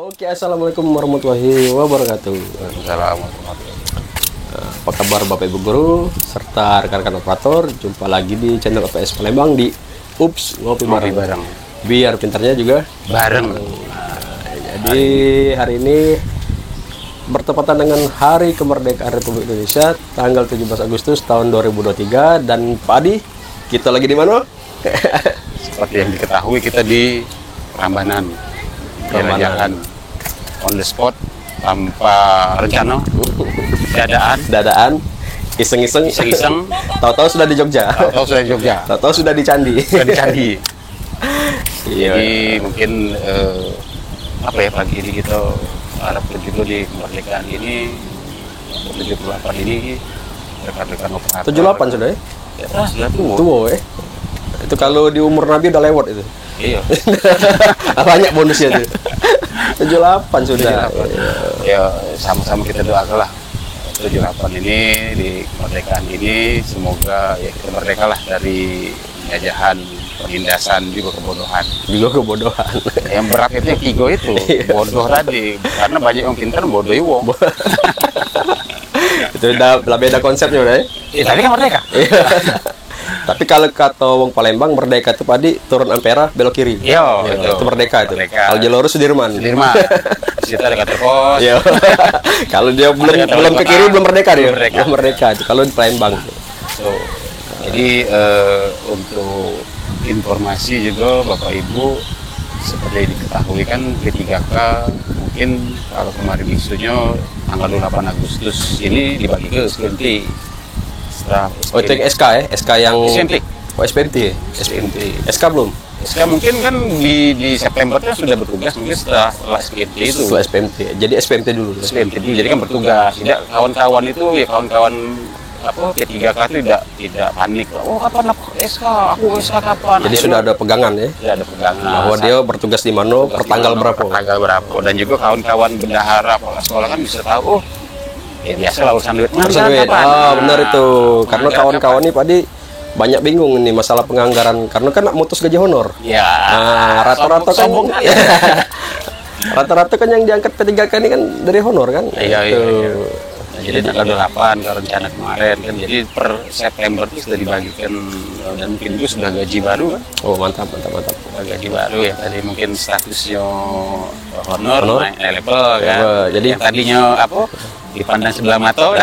Oke, assalamualaikum warahmatullahi wabarakatuh. Assalamualaikum. Apa kabar Bapak Ibu Guru serta rekan-rekan operator? Jumpa lagi di channel OPS Palembang di Ups Ngopi Bareng. Biar pintarnya juga bareng. Jadi hari ini bertepatan dengan Hari Kemerdekaan Republik Indonesia tanggal 17 Agustus tahun 2023 dan Pak Adi, kita lagi di mana? Seperti yang diketahui kita di Prambanan. Jalan-jalan on the spot tanpa rencana, dadaan, iseng-iseng, tahu-tahu sudah di Jogja, tahu-tahu sudah di Candi, Jadi mungkin apa ya, pagi ini kita harapkan juga di kemerdekaan ini 78 ini rekan-rekan operator 78 sudah ya? Ya sudah tua ya? Itu kalau di umur Nabi udah lewat itu. Iya. Banyak bonusnya tuh. 78 sudah. 78. Ya sama-sama kita doakan lah 78 ini di kemerdekaan ini semoga ya kita merdeka lah dari penjajahan, penindasan juga kebodohan. Yang berat itu yang tiga itu bodoh tadi, karena banyak yang pintar bodoh iwo. Itu udah beda konsepnya udah ya. Tapi kan merdeka. Tapi kalau kata wong Palembang merdeka itu padi turun Ampera belok kiri. Iya, itu merdeka itu. Kalau jalur Sudirman. Di situ ada kantor pos. Iya. Kalau dia belum ke kiri belum merdeka dia. Belum merdeka itu kalau di Palembang. Jadi untuk informasi juga Bapak Ibu, seperti diketahui kan P3K mungkin kalau kemarin isunya tanggal 8 Agustus ini dibagi ke SPMT. Oh itu yang SK ya? SK yang SPMT. Oh SPMT ya? SPMT. SK belum? SK mungkin kan di Septembernya sudah bertugas, mungkin setelah SPMT itu. Setelah SPMT. Jadi SPMT dulu. SPMT dulu, jadi kan bertugas. Tidak kawan-kawan itu ya kawan-kawan apa P3K itu tidak panik. Oh kapan aku SK? Aku SK kapan? Jadi sudah ada pegangan ya? Sudah ada pegangan. Bahwa dia bertugas di mana, pertanggal berapa? Tanggal berapa? Dan juga kawan-kawan bendahara kepala sekolah kan bisa tahu. Oh ya biasa lah urusan duit. Benar itu. Karena kawan-kawan ini Padi banyak bingung ini masalah penganggaran karena kan mutus gaji honor. Ya. Nah, rata-rata kan rata-rata kan yang diangkat P3K ini kan dari honor kan? Iya. Jadi tanggal 8 ke rencana kemarin kan, jadi per September itu sudah dibagikan dan mungkin itu sudah gaji baru kan? Oh mantap. Gaji baru ya, tadi mungkin statusnya honor naik level kan? Jadi yang tadinya apa? Dipandang sebelah mata.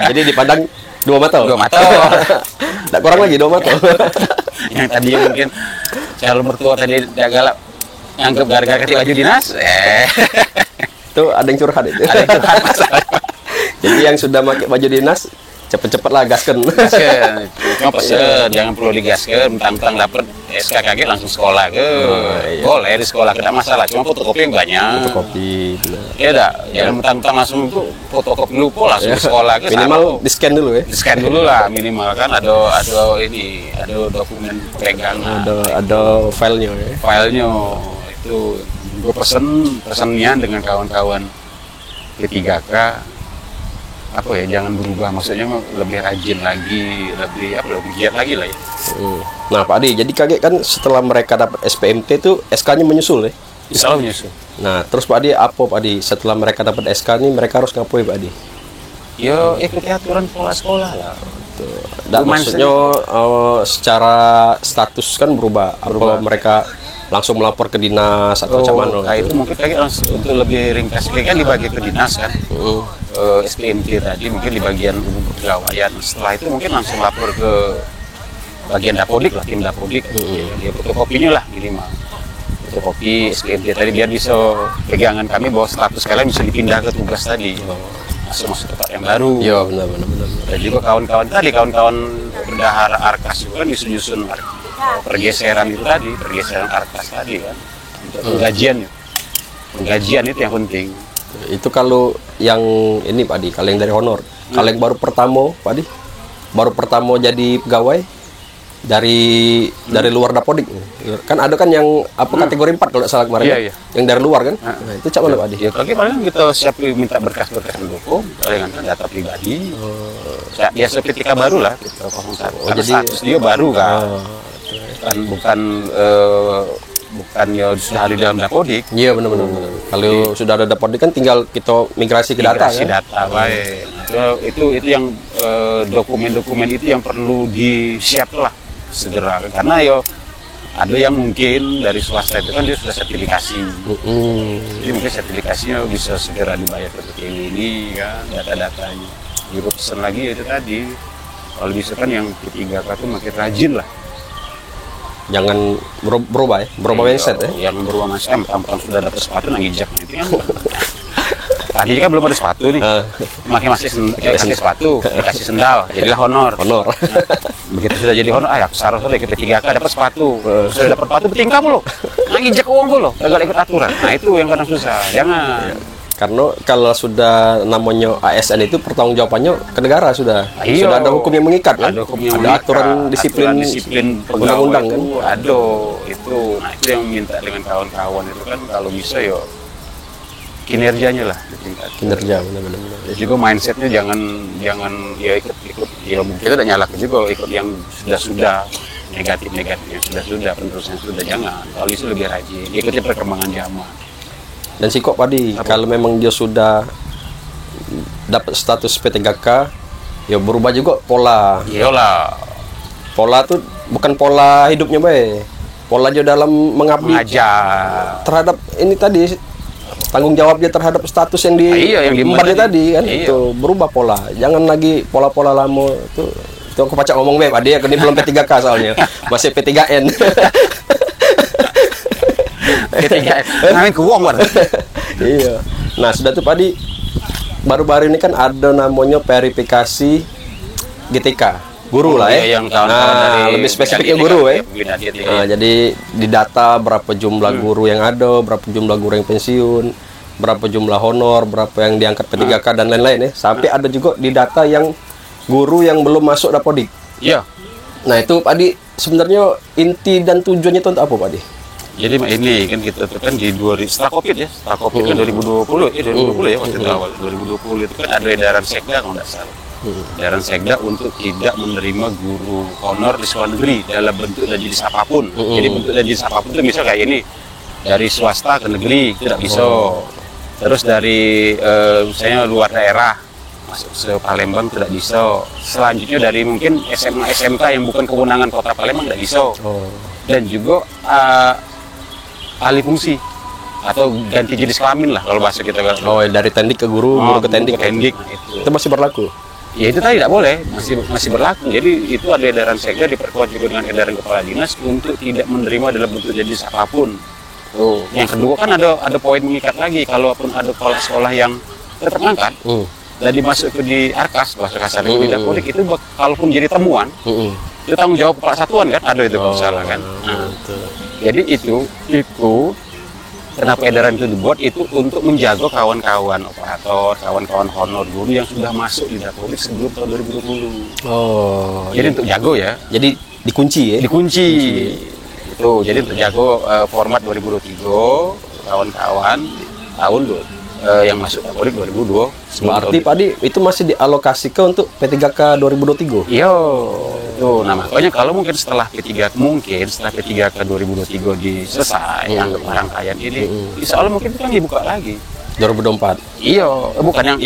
Jadi dipandang dua mata. Tidak kurang lagi 2 mata. Yang tadinya mungkin calon mertua tadi dia galak nganggep gara-gara kasih baju dinas. Itu ada yang curhat itu. Ada yang curhat masalah. Jadi yang sudah pakai baju dinas cepet-cepet lah gasken. Cuma pesen jangan perlu digasken, mentang-mentang dapat SKKG langsung sekolah ke. Boleh di sekolah tidak masalah, cuma fotokopi yang banyak. Fotokopi. Iya dah, jangan mentang-mentang langsung itu fotokopi dulu langsung ke sekolah ke. Minimal di scan dulu ya. Di scan dulu lah minimal kan ada dokumen pegangan. Ada filenya ya. Filenya itu gue pesennya dengan kawan-kawan P3K apa ya, jangan berubah, maksudnya lebih rajin lagi, lebih giat lagi lah ya. Nah Pak Adi, jadi kaget kan setelah mereka dapat SPMT itu SK-nya menyusul ya? Selalu menyusul. Nah terus Pak Adi apa Pak Adi setelah mereka dapat SK ini mereka harus ngapain Pak Adi? Ya ikuti aturan pola sekolah lah. Dan maksudnya secara status kan berubah. Mereka langsung melapor ke dinas atau macam mana? Nah itu mungkin kayak langsung untuk lebih ringkas kan dibagi ke dinas kan. SPMT tadi mungkin di bagian pegawaian, setelah itu mungkin langsung lapor ke bagian dapodik lah, tim dapodik. Dia fotokopinya lah minimal, fotokopi SPMT tadi biar bisa pegangan kami bahwa status kalian bisa dipindah ke tugas tadi, masuk tempat yang baru. Iya benar. Dan juga kawan-kawan bendahara Arkas juga kan nyusun pergeseran Arkas tadi kan untuk penggajian itu yang penting. Itu kalau yang ini Pak Adi, kalau yang dari honor. Kalau yang baru pertama Pak Adi, baru pertama jadi pegawai dari luar dapodik. Kan ada kan yang kategori 4 kalau tidak salah kemarin. Yang dari luar kan. Nah, itu cak mana Pak Adi? Ya paling kita siap minta berkas-berkas pendukung, palingan data pribadi. Biasa ketika baru lah kita 01. Karena jadi status dia baru kan. Bukan bukan ya sudah ada di dalam Dapodik. Iya benar-benar. Kalau sudah ada Dapodik kan tinggal kita migrasi ke data Migrasi kan. data, baik. Itu yang dokumen-dokumen itu yang perlu disiap lah segera, karena yo ada yang mungkin dari swasta itu kan dia sudah sertifikasi, jadi mungkin sertifikasinya bisa segera dibayar ke PTW ini kan, data-datanya. Juga pesan lagi itu tadi, kalau bisa kan yang P3K itu makin rajin lah. Jangan berubah mindset ya. Yang berubah mindset, mentang-mentang sudah dapat sepatu nangijak itu kan. Tadi kan belum ada sepatu nih, kasih sepatu, dikasih sendal, jadilah honor. Nah, begitu sudah jadi honor, aku saruh sudah ikut P3K dapat sepatu, sudah dapat sepatu penting kamu loh, nangijak uang lo, gagal ikut aturan. Nah itu yang kadang susah, jangan. Karena kalau sudah namanya ASN itu pertanggungjawabannya ke negara sudah. Iya. Sudah ada hukum yang mengikat kan? Ada aturan disiplin undang-undang kan? Ada itu. Nah itu yang minta dengan kawan-kawan itu kan kalau bisa ya kinerjanya lah ditingkat. Kinerja benar-benar. Juga mindsetnya jangan ya ikut ya mungkin kita udah nyalakan juga ikut yang sudah negatif yang sudah penerusan sudah, jangan. Kalau itu lebih rajin ikuti perkembangan zaman. Dan si kok Padi, kalau memang dia sudah dapat status P3K, ya berubah juga pola. Iyalah. Pola tuh bukan pola hidupnya, pola dia dalam mengabdi mengajar terhadap ini tadi, tanggung jawab dia terhadap status yang yang diembarnya tadi kan. Itu berubah pola. Jangan lagi pola-pola lama itu aku pacak ngomong Padi ya, ini belum P3K soalnya. Masih P3N. P3N. Namanya kuwong kan. Iya. Nah, sudah tuh Padi baru-baru ini kan ada namanya verifikasi GTK. Guru lah ya. Yang dari lebih spesifiknya guru ya. Nah, jadi di data berapa jumlah guru yang ada, berapa jumlah guru yang pensiun, berapa jumlah honor, berapa yang diangkat P3K dan lain-lain ya. Sampai ada juga di data yang guru yang belum masuk Dapodik. Iya. Nah, itu Padi sebenarnya inti dan tujuannya itu untuk apa, Padi? Jadi ini kan kita tuh kan di setelah COVID ya, setelah COVID kan 2020 ya waktu itu awal 2020 itu kan ada edaran Sekda kalau nggak salah. Edaran Sekda untuk tidak menerima guru honor di sekolah negeri dalam bentuk dan jenis apapun. Jadi bentuk dan jenis apapun itu misal kayak ini, dari swasta ke negeri tidak bisa. Terus dari misalnya luar daerah masuk ke Palembang tidak bisa. Selanjutnya dari mungkin SMA SMK yang bukan kewenangan Kota Palembang tidak bisa. Dan juga alih fungsi atau ganti jenis kelamin lah kalau bahasa kita. Dari tendik ke guru, guru ke tendik. Itu masih berlaku. Ya itu tadi tidak boleh, masih berlaku. Jadi itu ada edaran Sekda diperkuat juga dengan edaran kepala dinas untuk tidak menerima dalam bentuk jenis apapun. Yang kedua kan ada poin mengikat lagi, kalaupun ada kepala sekolah yang tetap ngangkat dan dimasuk ke di Arkas bahasa kasarnya di Dapodik itu kalaupun jadi temuan itu tanggung jawab kepala satuan kan, ada itu masalah kan. Jadi itu kenapa edaran itu dibuat itu untuk menjaga kawan-kawan operator, kawan-kawan honor guru yang sudah masuk di Dapodik sebelum tahun 2020. Jadi untuk jago ya. Jadi dikunci ya. Dikunci. Itu jadi untuk jago format 2023 kawan-kawan tahun yang masuk Dapodik 2020. Berarti Padi itu masih dialokasikan untuk P3K 2023. Iya. Tuh, nah makanya kalau mungkin setelah P3K 2023 selesai yang rangkaian ini, insya Allah mungkin kita dibuka lagi 2024. Iya, bukan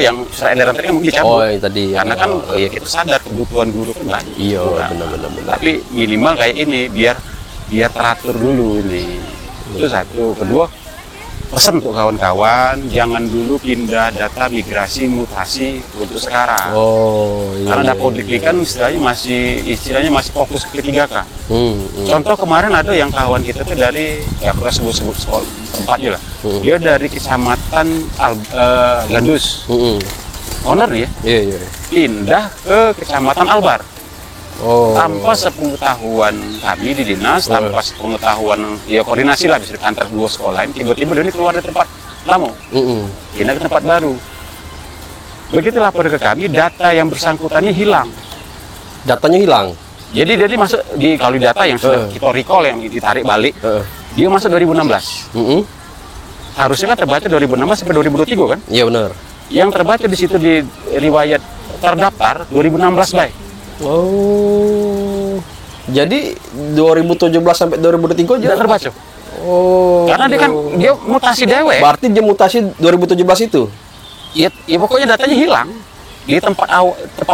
yang setelah edaran tadi mungkin dicabut. Tadi. Karena kan ya kita sadar kebutuhan guru kan banyak. Iya, benar. Tapi minimal kayak ini biar teratur dulu ini. Itu satu. Kedua, pesan untuk kawan-kawan jangan dulu pindah data migrasi mutasi untuk sekarang. Karena Dapodik kan istilahnya masih fokus ke P3K. Contoh kemarin ada yang kawan kita tuh dari aku sebut sekolah tempatnya lah. Dia dari kecamatan Gandus. Honor nih ya. Iya. Pindah ke kecamatan Albar. Tanpa sepengetahuan kami di dinas, tanpa sepengetahuan koordinasi lah bisa antar dua sekolah ini, tiba-tiba dia ini keluar dari tempat lama, pindah ke tempat baru. Begitu lapor ke kami, data yang bersangkutannya hilang. Datanya hilang. Jadi dia masuk kalau di data yang sudah kita recall yang ditarik balik, dia masuk 2016. Harusnya kan terbaca 2016 sampai 2023 kan? Iya benar. Yang terbaca di situ di riwayat terdaftar 2016 baik. Jadi 2017 sampai 2023 Tidak aja. terbaca. Oh. Karena dia mutasi dewe. Berarti dia mutasi 2017 itu. Ya pokoknya datanya hilang di tempat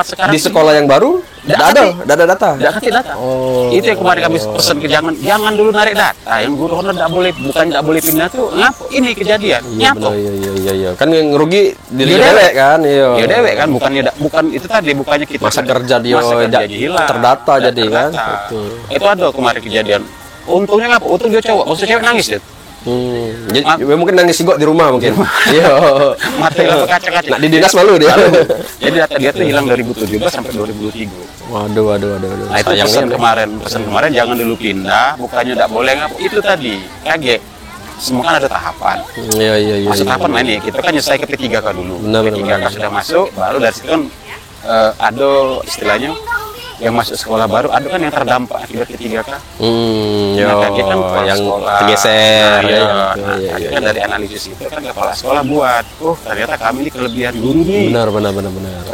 sekarang. Di sekolah yang baru tidak ada data. Tidak kasih data. Oh. Itu yang kemarin kami pesan ke jangan dulu narik data. Yang guru honor tidak boleh, bukan tidak boleh pindah tuh. Ngapa ini kejadian? Iya, Nyapa? iya. Kan yang rugi diri Dia dewek kan, iya. Dia dewek kan, bukan itu tadi, bukannya kita Masa kerja dia hilang. terdata Tidak jadi kan. terdata. Betul. Itu ada kemarin kejadian. Untungnya ngapa? Untung dia cowok. Maksudnya cewek nangis dia. Jadi mungkin nangis sigok di rumah mungkin. Iya. Mati lampu kaca-kaca. Nah, di dinas malu dia. Jadi data dia tuh hilang 2017 sampai 2023. Waduh. Nah itu pesan kemarin jangan dulu pindah, bukannya tidak boleh ngapa. Itu tadi kaget. Semua kan ada tahapan. Iya. Masuk tahapan mana nih? Kita kan nyesai ke P3K dulu. Benar. P3K sudah masuk, baru dari situ kan ada istilahnya yang masuk sekolah baru, ada kan yang terdampak akibat P3K. Kaget kan kepala yang sekolah tergeser. Kaget kan dari analisis itu kan kepala sekolah buat, ternyata kami ini kelebihan guru nih. Benar.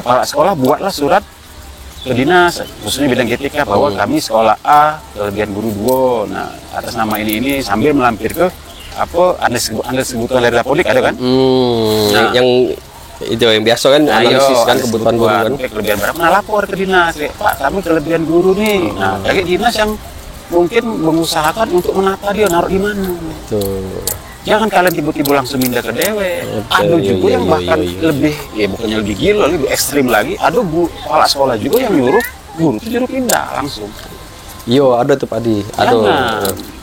Kepala sekolah buatlah surat ke dinas, khususnya bidang GTK bahwa kami sekolah A kelebihan guru 2. Nah, atas nama ini sambil melampir ke ada sebutan dari Dapodik ada kan? Yang itu yang biasa kan, analisis kan kebutuhan guru kan. Kelebihan berapa? Nah, lapor ke dinas, Pak kami kelebihan guru nih. Nah, kayak dinas yang mungkin mengusahakan untuk menata dia naruh di mana. Tuh. Jangan kalian tiba-tiba langsung pindah ke dewe. Ada juga yang bahkan lebih, ya bukannya lebih gila, lebih ekstrim lagi. Ada kepala sekolah juga yang nyuruh guru itu nyuruh pindah langsung. Ada tuh Pak Adi.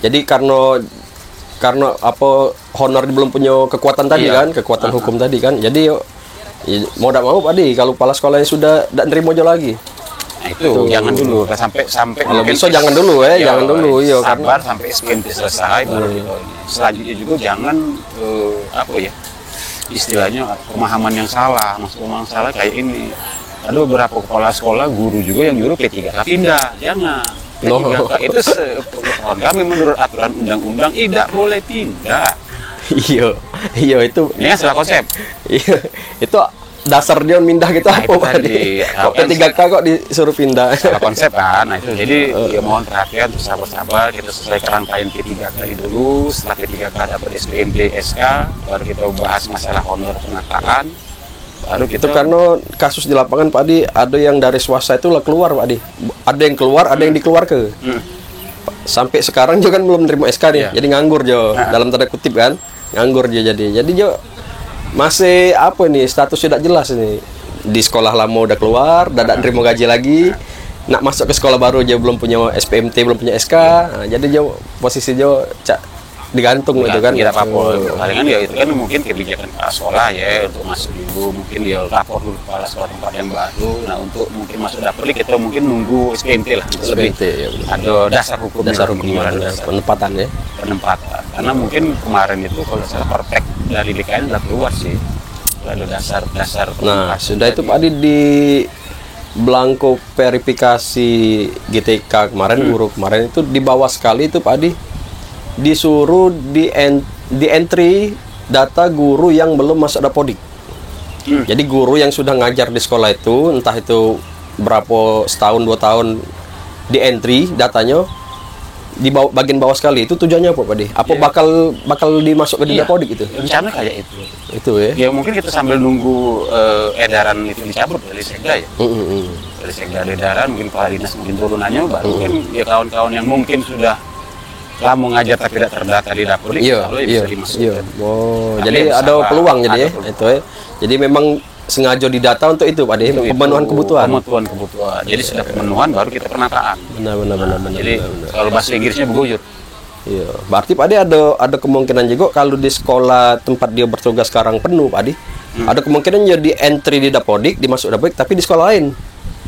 Jadi karena honor belum punya kekuatan tadi kan, kekuatan hukum tadi kan. Jadi mau tidak mau Pak Adi, kalau kepala sekolahnya sudah tidak nerima aja lagi. Nah itu jangan dulu sampai kalau bisa jangan dulu jangan dulu sabar sampai SPMT selesai baru gitu. Selanjutnya juga jangan istilahnya pemahaman yang salah, kayak ini. Ada beberapa kepala sekolah guru juga yang nyuruh P3K pindah, jangan. P3K itu kami menurut aturan undang-undang tidak boleh pindah. Iya itu. Ini salah konsep. Itu dasar dia pindah gitu apa Pak Adi? Kok P3K kok disuruh pindah? Salah konsep kan. Nah itu jadi mohon perhatian, sabar-sabar kita selesai rangkaian P3K dulu. Setelah P3K dapat SPMD SK, baru kita bahas masalah honor penataan. Baru itu karena kasus di lapangan Pak Adi, ada yang dari swasta itu keluar Pak Adi. Ada yang keluar, ada yang dikeluar ke. Sampai sekarang juga kan belum terima SK nih. Jadi nganggur Jo. Dalam tanda kutip kan. Nganggur dia jadi. Jadi Jo masih status tidak jelas ini. Di sekolah lama udah keluar, tidak terima gaji lagi. Nak masuk ke sekolah baru dia belum punya SPMT, belum punya SK. Nah, jadi Jo posisi Jo digantung gitu kan. Tidak apa-apa. Palingan ya itu kan mungkin kebijakan kepala sekolah ya untuk masuk dulu, mungkin dia lapor dulu kepala sekolah tempat yang baru. Nah untuk mungkin masuk Dapodik kita mungkin nunggu SPMT lah. SPMT ya. Ada dasar hukum penempatan ya. Penempatan. Karena mungkin kemarin itu kalau salah perpek dari DKN udah keluar sih. Ada dasar. Nah sudah itu Pak Adi di belangko verifikasi GTK kemarin guru kemarin itu di bawah sekali itu Pak Adi disuruh di entry data guru yang belum masuk Dapodik. Jadi guru yang sudah ngajar di sekolah itu entah itu berapa setahun 2 tahun di entry datanya di bagian bawah sekali. Itu tujuannya apa Pak Adi? Apa bakal dimasuk ke Dapodik itu? Rencana kayak itu. Itu ya. Ya mungkin kita sambil nunggu edaran itu dicabut dari Sekda ya. Dari Sekda edaran mungkin kepala dinas mungkin turunannya baru mungkin ya kawan-kawan yang mungkin sudah lama ngajar tapi tidak terdata di Dapodik bisa dimasukkan. Jadi ada peluang jadi ya. Itu ya. Jadi memang sengaja didata untuk itu Pak Adi, pemenuhan kebutuhan. Jadi sudah pemenuhan baru kita penataan. Benar. Jadi kalau bahasa Inggrisnya beguyur. Iya. Berarti Pak Adi ada kemungkinan juga kalau di sekolah tempat dia bertugas sekarang penuh Pak Adi. Ada kemungkinan jadi entry di Dapodik, dimasuk Dapodik tapi di sekolah lain.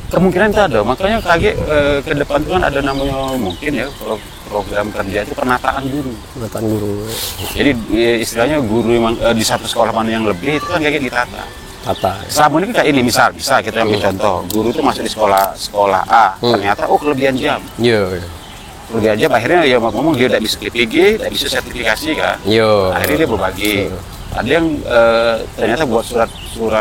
Kemungkinan itu ada, makanya kaget ke depan itu kan ada namanya mungkin ya program kerja itu penataan guru. Jadi istilahnya guru yang di satu sekolah mana yang lebih itu kan kayak ditata. Selama ini kayak ini bisa kita ambil contoh, guru itu masuk di sekolah A, ternyata kelebihan jam. Kelebihan jam akhirnya ya ngomong dia tidak bisa PPG, tidak bisa sertifikasi kan. Akhirnya dia berbagi. ada yang ternyata buat surat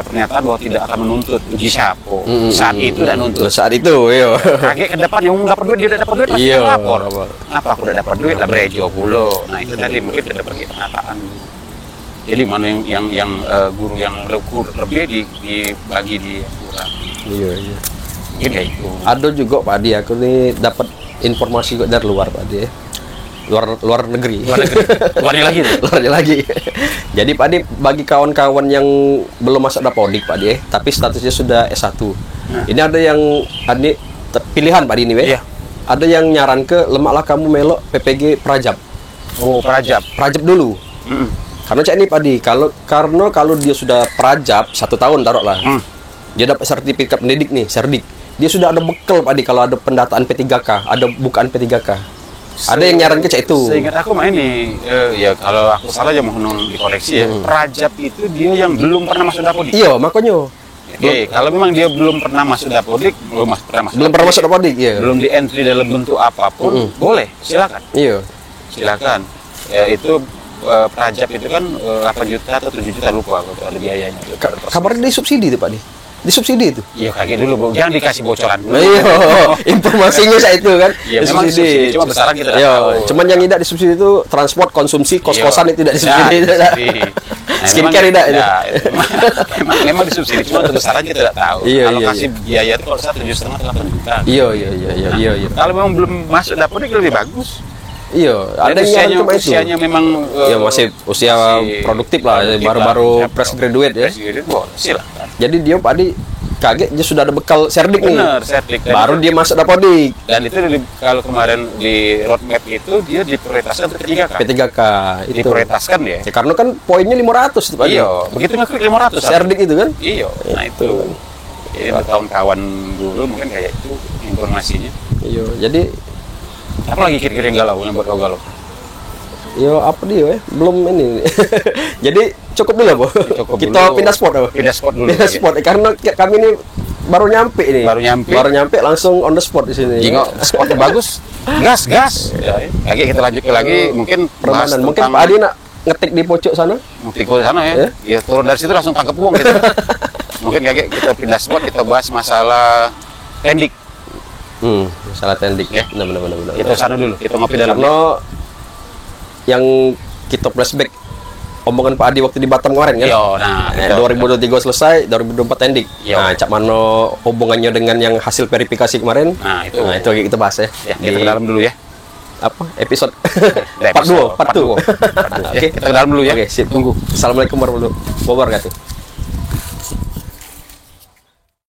pernyataan bahwa tidak akan menuntut uji syapo. Saat itu dan nuntut. Saat itu, iya. Kaget ke depan yang dapat duit, dia udah dapat duit langsung Iya. lapor. Apa aku udah dapat duit lah berejo pula. Nah itu tadi mungkin ada pergi penataan. Jadi mana yang guru yang lebih dibagi di kurang. Iya, iya. Mungkin kayak itu. Ada juga Pak Adi, aku nih dapat informasi juga dari luar Pak Adi. Luar negeri. Luarnya lagi tuh. Luarnya lagi. Jadi Pak Adi, bagi kawan-kawan yang belum masuk Dapodik Pak Adi, tapi statusnya sudah S1. Ini ada yang pilihan Pak Adi ini, Iya. Ada yang nyaran ke lemaklah kamu melok PPG Prajab. Oh, Prajab. Prajab dulu. Karena cak ini Pak Adi, karena kalau dia sudah Prajab 1 tahun taruhlah. Dia dapat sertifikat pendidik nih, Serdik. Dia sudah ada bekal Pak Adi kalau ada pendataan P3K, ada bukaan P3K. Ada yang nyaran ke cak itu. Seingat aku mah ini, ya kalau aku salah ya mohon dikoreksi ya. Prajab itu dia yang belum pernah masuk Dapodik. Iya, makanya. Oke, kalau memang dia belum pernah masuk Dapodik, belum pernah masuk Dapodik, iya. belum di entry dalam bentuk apapun, boleh, silakan. Iya. Silakan. Ya, itu Prajab itu kan 8 juta atau 7 juta lupa kalau ada biayanya. Kabarnya disubsidi itu Pak Di. Disubsidi itu. Iya kaget dulu, Bu. Jangan dikasih bocoran dulu. Iya, informasinya saya itu kan. Iya, memang disubsidi. Cuma besaran kita tidak tahu. Cuman yang tidak disubsidi itu transport, konsumsi, kos-kosan itu tidak disubsidi. Skincare tidak itu. Memang disubsidi, cuma besaran kita tidak tahu. Iya, Kalau iya, kasih biaya itu kalau 7,5 8 juta. Iya. Kalau memang belum masuk Dapodik lebih bagus. Iya, ada yang cuma itu. Usianya memang ya masih usia produktif lah, baru-baru fresh graduate ya. Silakan. Jadi dia Pak Adi kaget dia sudah ada bekal Serdik nih. Benar, Serdik. Baru dia masuk Dapodik. Dan itu kalau kemarin di roadmap itu dia diprioritaskan untuk P3K. P3K itu. Diprioritaskan ya. Ya, karena kan poinnya 500 itu Pak Adi. Iya, begitu ngeklik 500. Serdik itu kan? Iya. Nah itu. Jadi untuk kawan-kawan dulu mungkin kayak itu informasinya. Iya, jadi apa lagi kira-kira yang galau, yang buat kau galau? yo apa dia belum ini. Jadi cukup dulu Bu. Kita dulu. pindah spot apa? Pindah spot dulu. Pindah spot karena kami ini baru nyampe ini. Baru nyampe langsung on the spot di sini. Jingok spotnya bagus. Gas. Ya, lagi kita lanjut lagi mungkin permainan. Mungkin Pak Adi nak ngetik di pojok sana. Ngetik di sana ya. Ya turun dari situ langsung tangkap uang gitu. Mungkin kayak kita pindah spot, kita bahas masalah tendik. Masalah tendik ya. Benar. Kita sana dulu, kita ngopi dalam. Karena yang kita flashback omongan Pak Adi waktu di Batam kemarin kan. Yo, nah, 2023 selesai, 2024 tendik. Yo. Nah, cak mano hubungannya dengan yang hasil verifikasi kemarin. Nah, itu lagi kita bahas ya. Kita ke dalam dulu ya. Apa? Episode part 2. Oke, kita ke dalam dulu ya. Oke, sip. Tunggu. Assalamualaikum warahmatullahi wabarakatuh.